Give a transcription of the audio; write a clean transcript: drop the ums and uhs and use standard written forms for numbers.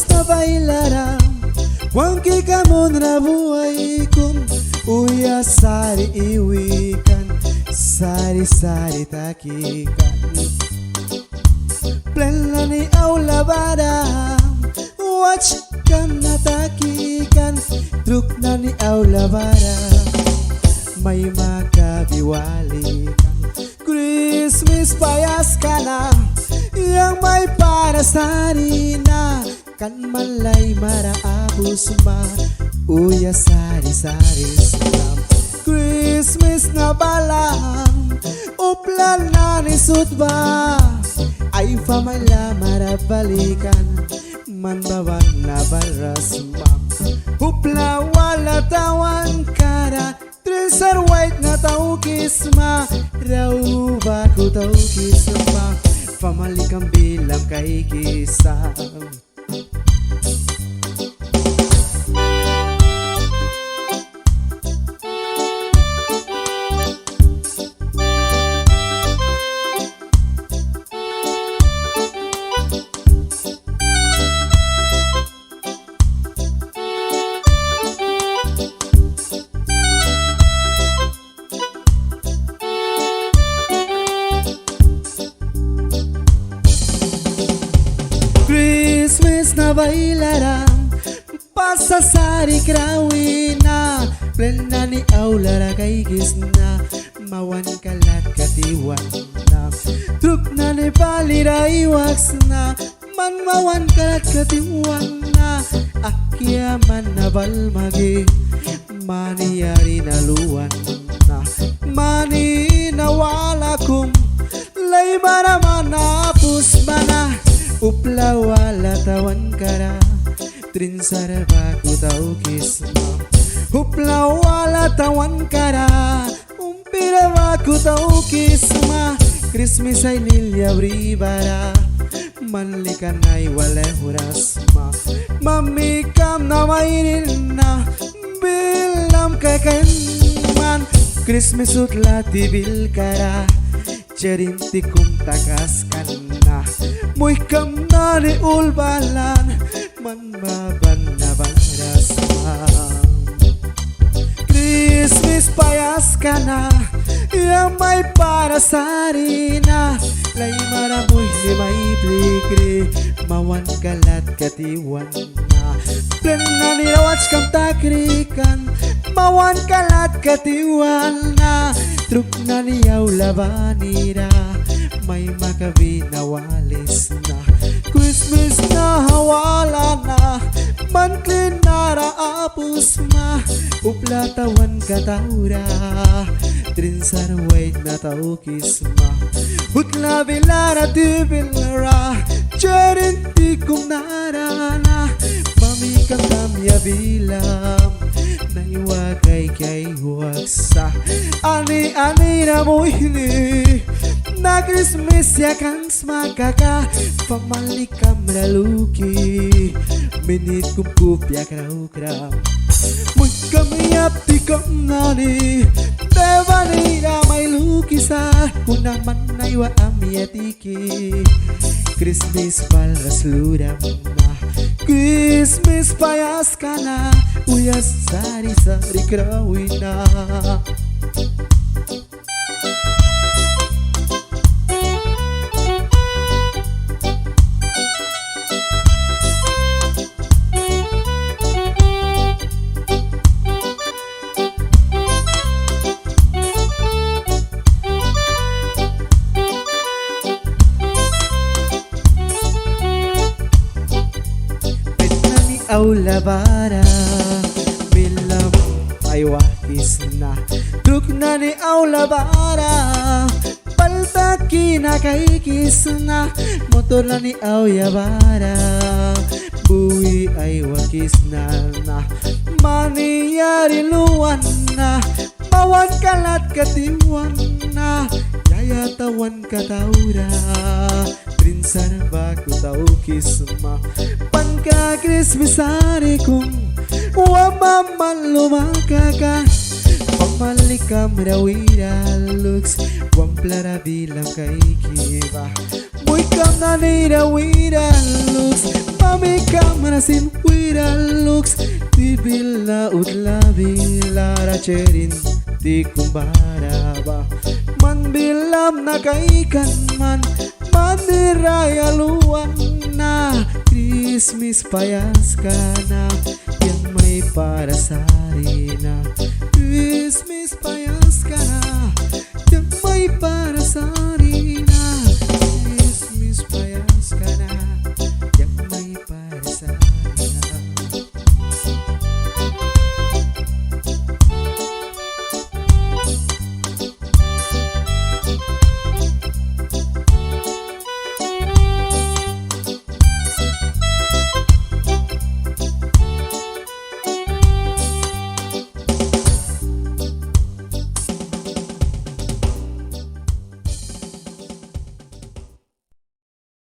Christmas na bailará Wangki kamu na buhay kung Uya sari iwikan Sari-sari takikan Plena ni aula bada Watch kan na takikan Truk na ni aula bada May makabiwalikan Christmas payas ka na Yang may para sa harina Kan malay maraabos ma Uya sari-sari salam Christmas na balang Uplan na ni sutba Ay famala marabalikan Manbawan na baras ma Upla wala tawan kara Tresar white na taukis ma Rau baku taukis ma Pamalikang bilang kay kisam Christmas na bailará Pasasari krawina Plena ni aulara kay gisna Mawan kalat katiwan na Truk na ni palira iwaks na Man mawan kalat katiwan na Akya man na balmagi Maniyari na luwan na Mani nawala kum Lay maraman na pusmana Upla wala tawan kara Trinsara baku tau kisma Upla wala tawan kara Umpira baku tau kisma Christmas ay nilya bribara Manlikan ay wala hurasma Mamikam na mainin na Bilam kakanman Christmas utla tibil kara Jerinti kum takaskan na Muy kam na ni ulbalan Man maban na banrasam Christmas payas ka na Yang may para sa harina Lay maramoy ni may plikri Mawan kalat katiwan na Plena ni watch kam takrikan Mawan kalat katiwan na Truk na niyaw labanira May makabinawalis na Christmas na hawala na Manklin na raapos ma Uplatawan kataura Trinsar white na taukis ma Utla bilara tibilara Jerinti kum narana Mami kamya bilam Naiwagay kay waksa Ani-ani na mo hini Na Christmas ya kang smakaka Pamalikam raluki Minit kum kupya kraw-kraw Muy kamiyap di kam nani Devani na may lukisa Kunaman na iwa amiyatiki Christmas palras luram na Christmas payas ka na Uyas sari-sari krawin na Aula bara Bilam ay wakis na Truk na ni aula bara Paltaki na kay kis na Motor na ni auya bara Buwi ay wakis na Maniyari luwan na Mawan kalat katiwan na Yayatawan kataura Trinsar baku tau kisma Panka Christmas hari kung Wamaman lumakaka Pamalikam rawira looks Wamplara bilang kay kiba Muy kam na ni rawira looks Mamikam na Kasim with a looks Di bila udlabi lara cherin Di kumbara ba Man bilam na kaikan man Mandiraya luwang na Christmas payas ka na Yang may para sa na Christmas payas ka na Yang may para sa